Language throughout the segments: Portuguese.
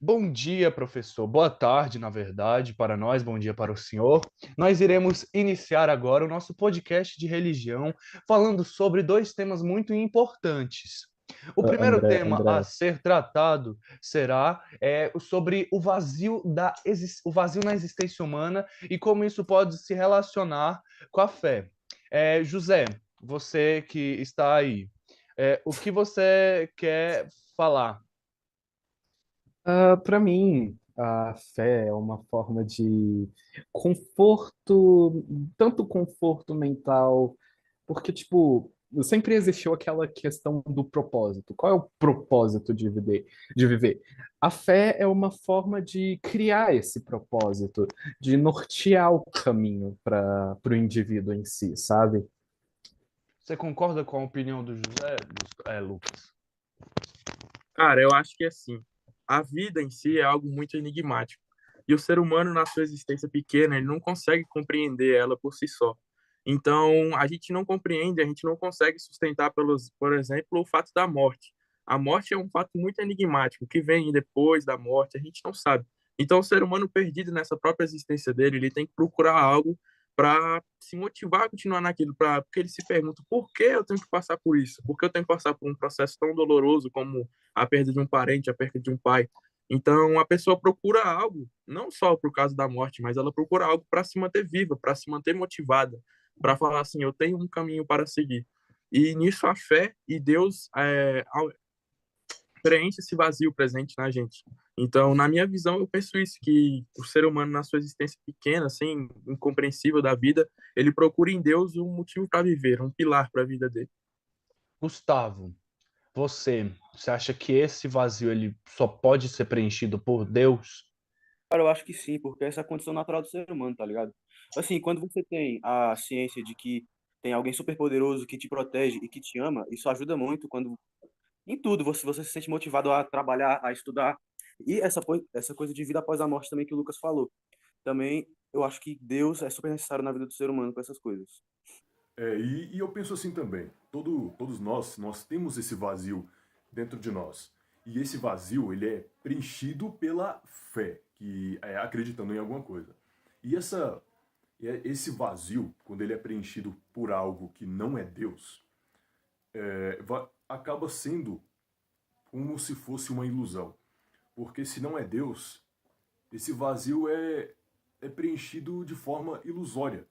Bom dia, professor. Boa tarde, na verdade, para nós, bom dia para o senhor. Nós iremos iniciar agora o nosso podcast de religião, falando sobre dois temas muito importantes. O primeiro André, tema a André. ser tratado será sobre o vazio na existência humana e como isso pode se relacionar com a fé. José, você que está aí, o que você quer falar? Para mim, a fé é uma forma de conforto, tanto conforto mental, porque, tipo, sempre existiu aquela questão do propósito. Qual é o propósito de viver? De viver? A fé é uma forma de criar esse propósito, de nortear o caminho para o indivíduo em si, sabe? Você concorda com a opinião do José, Lucas? Cara, eu acho que assim, a vida em si é algo muito enigmático. E o ser humano, na sua existência pequena, ele não consegue compreender ela por si só. Então, a gente não compreende, a gente não consegue sustentar, por exemplo, o fato da morte. A morte é um fato muito enigmático, o que vem depois da morte, a gente não sabe. Então, o ser humano perdido nessa própria existência dele, ele tem que procurar algo para se motivar a continuar naquilo, porque ele se pergunta por que eu tenho que passar por isso? Por que eu tenho que passar por um processo tão doloroso como a perda de um parente, a perda de um pai? Então, a pessoa procura algo, não só por causa da morte, mas ela procura algo para se manter viva, para se manter motivada, para falar assim, eu tenho um caminho para seguir. E nisso a fé e Deus preenche esse vazio presente na gente. Então, na minha visão, eu penso isso, que o ser humano, na sua existência pequena, assim, incompreensível da vida, ele procura em Deus um motivo para viver, um pilar para a vida dele. Gustavo, você acha que esse vazio ele só pode ser preenchido por Deus? Cara, eu acho que sim, porque essa é a condição natural do ser humano, tá ligado? Assim, quando você tem a ciência de que tem alguém super poderoso que te protege e que te ama, isso ajuda muito quando em tudo você se sente motivado a trabalhar, a estudar. E essa coisa de vida após a morte também que o Lucas falou. Também eu acho que Deus é super necessário na vida do ser humano com essas coisas. E eu penso assim também. Todos nós temos esse vazio dentro de nós. E esse vazio, ele é preenchido pela fé, que é acreditando em alguma coisa. E esse vazio, quando ele é preenchido por algo que não é Deus, acaba sendo como se fosse uma ilusão. Porque se não é Deus, esse vazio é preenchido de forma ilusória.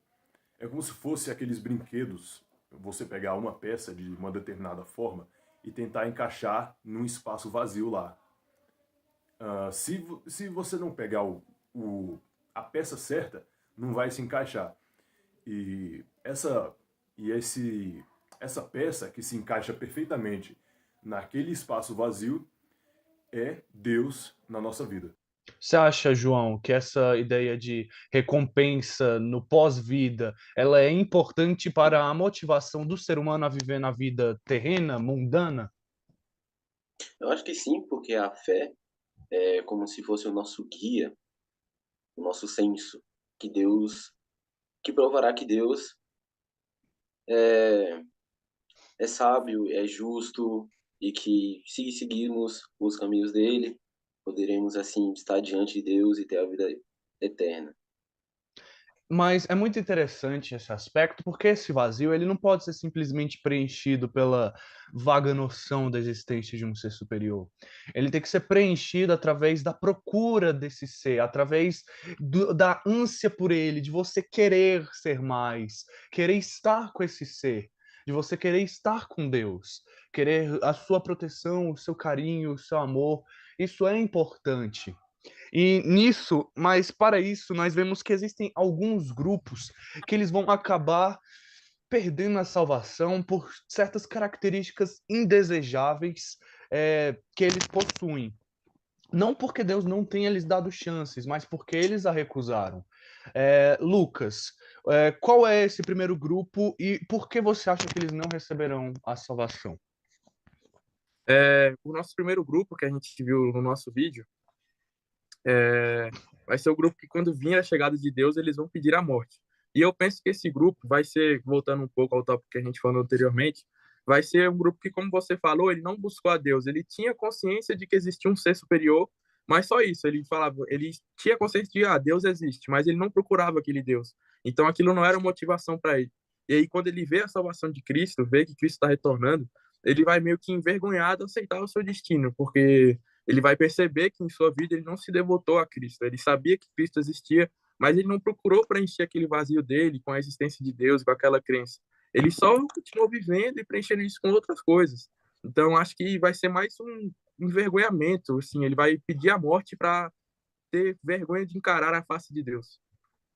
É como se fosse aqueles brinquedos, você pegar uma peça de uma determinada forma e tentar encaixar num espaço vazio lá. Se você não pegar a peça certa, não vai se encaixar. E essa peça que se encaixa perfeitamente naquele espaço vazio é Deus na nossa vida. Você acha, João, que essa ideia de recompensa no pós-vida, ela é importante para a motivação do ser humano a viver na vida terrena, mundana? Eu acho que sim, porque a fé é como se fosse o nosso guia, o nosso senso, que Deus, que provará que Deus é, é sábio, é justo e que se seguirmos os caminhos dele, poderemos assim estar diante de Deus e ter a vida eterna. Mas é muito interessante esse aspecto, porque esse vazio ele não pode ser simplesmente preenchido pela vaga noção da existência de um ser superior. Ele tem que ser preenchido através da procura desse ser, através da ânsia por ele, de você querer ser mais, querer estar com esse ser, de você querer estar com Deus, querer a sua proteção, o seu carinho, o seu amor. Isso é importante. E nisso, mas para isso, nós vemos que existem alguns grupos que eles vão acabar perdendo a salvação por certas características indesejáveis que eles possuem. Não porque Deus não tenha lhes dado chances, mas porque eles a recusaram. Lucas, qual é esse primeiro grupo e por que você acha que eles não receberão a salvação? O nosso primeiro grupo, que a gente viu no nosso vídeo, vai ser o grupo que, quando vir a chegada de Deus, eles vão pedir a morte. E eu penso que esse grupo vai ser, voltando um pouco ao tópico que a gente falou anteriormente, vai ser um grupo que, como você falou, ele não buscou a Deus. Ele tinha consciência de que existia um ser superior, Mas só isso, ele falava, ele tinha consciência de, Deus existe, mas ele não procurava aquele Deus. Então aquilo não era motivação para ele. E aí quando ele vê a salvação de Cristo, vê que Cristo está retornando, ele vai meio que envergonhado aceitar o seu destino, porque ele vai perceber que em sua vida ele não se devotou a Cristo. Ele sabia que Cristo existia, mas ele não procurou preencher aquele vazio dele com a existência de Deus, com aquela crença. Ele só continuou vivendo e preenchendo isso com outras coisas. Então, acho que vai ser mais um envergonhamento, assim, ele vai pedir a morte para ter vergonha de encarar a face de Deus.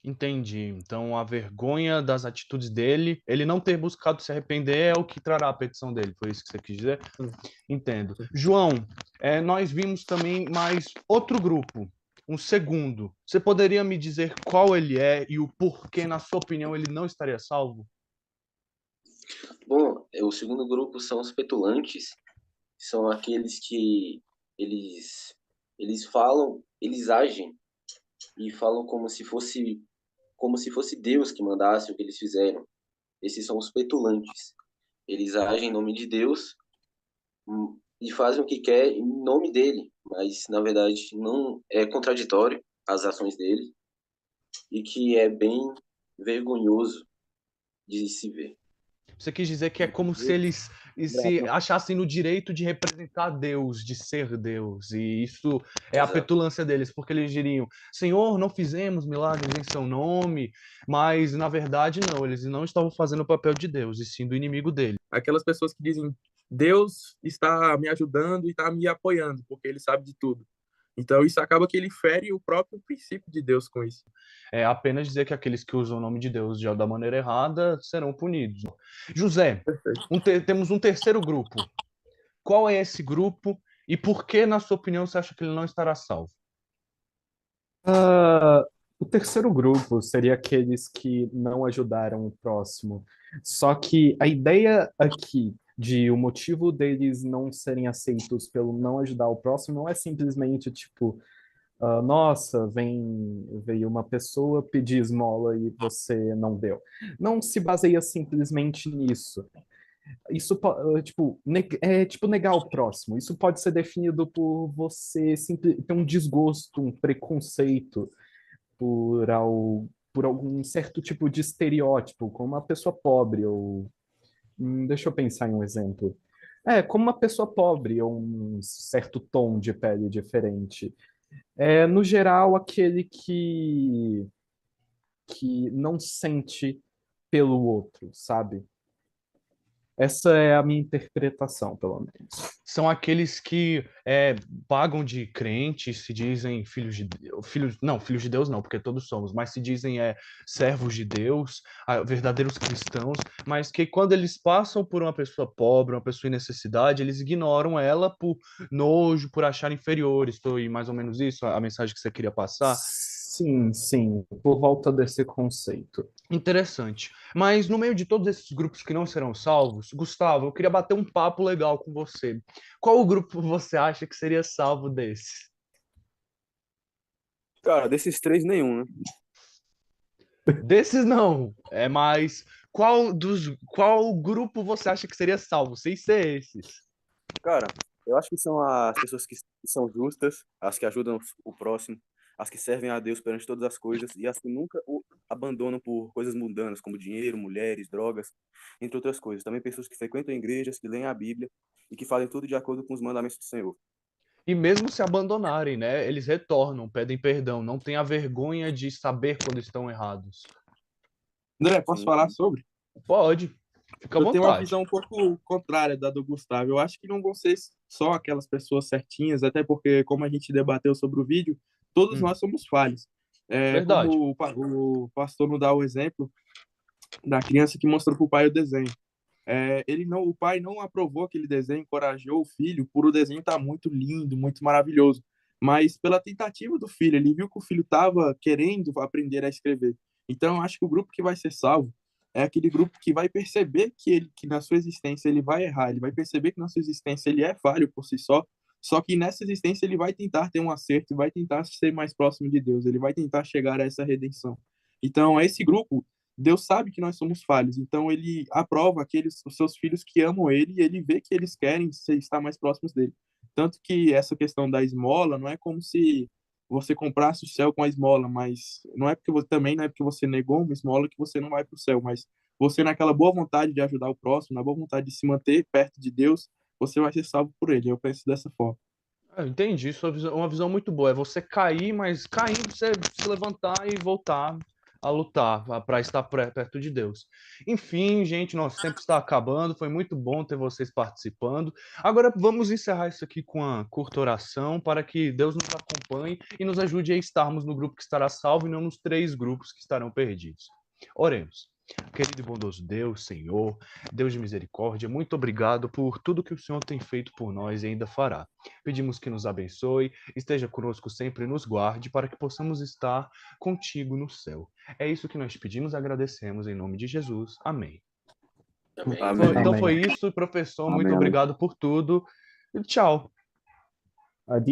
Entendi. Então, a vergonha das atitudes dele, ele não ter buscado se arrepender é o que trará a petição dele. Foi isso que você quis dizer? Entendo. João, nós vimos também mais outro grupo, um segundo. Você poderia me dizer qual ele é e o porquê, na sua opinião, ele não estaria salvo? Bom, o segundo grupo são os petulantes, são aqueles que eles falam, eles agem e falam como se fosse Deus que mandasse o que eles fizeram. Esses são os petulantes. Eles agem em nome de Deus e fazem o que quer em nome dele, mas na verdade não é contraditório as ações dele e que é bem vergonhoso de se ver. Você quis dizer que é como se eles se achassem no direito de representar Deus, de ser Deus. E isso é a Exato. petulância deles, porque eles diriam: Senhor, não fizemos milagres em seu nome, mas na verdade não, eles não estavam fazendo o papel de Deus, e sim do inimigo dele. Aquelas pessoas que dizem, Deus está me ajudando e está me apoiando, porque ele sabe de tudo. Então, isso acaba que ele fere o próprio princípio de Deus com isso. É apenas dizer que aqueles que usam o nome de Deus já da maneira errada serão punidos. José, temos um terceiro grupo. Qual é esse grupo e por que, na sua opinião, você acha que ele não estará salvo? O terceiro grupo seria aqueles que não ajudaram o próximo. Só que a ideia aqui de o motivo deles não serem aceitos pelo não ajudar o próximo não é simplesmente tipo, nossa, veio uma pessoa pedir esmola e você não deu. Não se baseia simplesmente nisso. Isso é tipo negar o próximo. Isso pode ser definido por você ter um desgosto, um preconceito por algum certo tipo de estereótipo, como uma pessoa pobre, ou. Deixa eu pensar em um exemplo. Como uma pessoa pobre, ou um certo tom de pele diferente. No geral, aquele que não sente pelo outro, sabe? Essa é a minha interpretação, pelo menos. São aqueles que pagam de crentes, se dizem filhos de Deus, filhos de Deus não, porque todos somos, mas se dizem servos de Deus, verdadeiros cristãos, mas que quando eles passam por uma pessoa pobre, uma pessoa em necessidade, eles ignoram ela por nojo, por achar inferiores. Foi mais ou menos isso a mensagem que você queria passar? Sim, por volta desse conceito. Interessante. Mas no meio de todos esses grupos que não serão salvos, Gustavo, eu queria bater um papo legal com você. Qual o grupo você acha que seria salvo desses? Cara, desses três, nenhum, né? Desses não. Mas qual grupo você acha que seria salvo, sem ser esses? Cara, eu acho que são as pessoas que são justas, as que ajudam o próximo, as que servem a Deus perante todas as coisas e as que nunca o abandonam por coisas mundanas, como dinheiro, mulheres, drogas, entre outras coisas. Também pessoas que frequentam igrejas, que leem a Bíblia e que fazem tudo de acordo com os mandamentos do Senhor. E mesmo se abandonarem, né? Eles retornam, pedem perdão, não têm a vergonha de saber quando estão errados. André, posso falar sobre? Pode. Fica à Eu tenho uma vontade. visão um pouco contrária da do Gustavo. Eu acho que não vão ser só aquelas pessoas certinhas, até porque, como a gente debateu sobre o vídeo, todos nós somos falhos. Verdade. Como o pastor nos dá o exemplo da criança que mostrou para o pai o desenho. O pai não aprovou aquele desenho, encorajou o filho por o desenho estar muito lindo, muito maravilhoso, mas pela tentativa do filho, ele viu que o filho estava querendo aprender a escrever. Então, eu acho que o grupo que vai ser salvo é aquele grupo que vai perceber que na sua existência ele vai errar, ele vai perceber que na sua existência ele é falho por si só que nessa existência ele vai tentar ter um acerto, vai tentar ser mais próximo de Deus, ele vai tentar chegar a essa redenção. Então, esse grupo, Deus sabe que nós somos falhos, então ele aprova os seus filhos que amam ele e ele vê que eles querem estar mais próximos dele. Tanto que essa questão da esmola não é como se você comprasse o céu com a esmola, mas não é porque você também não é porque você negou uma esmola que você não vai para o céu, mas você naquela boa vontade de ajudar o próximo, na boa vontade de se manter perto de Deus, você vai ser salvo por ele. Eu penso dessa forma. Eu entendi, uma visão muito boa. É você cair, mas caindo, você se levantar e voltar a lutar para estar perto de Deus. Enfim, gente, nosso tempo está acabando. Foi muito bom ter vocês participando. Agora vamos encerrar isso aqui com uma curta oração para que Deus nos acompanhe e nos ajude a estarmos no grupo que estará salvo e não nos 3 grupos que estarão perdidos. Oremos. Querido e bondoso Deus, Senhor, Deus de misericórdia, muito obrigado por tudo que o Senhor tem feito por nós e ainda fará. Pedimos que nos abençoe, esteja conosco sempre e nos guarde para que possamos estar contigo no céu. É isso que nós pedimos e agradecemos em nome de Jesus. Amém. Amém. Amém. Então Amém. foi isso, professor. Muito Amém. obrigado por tudo. E tchau. Adiós.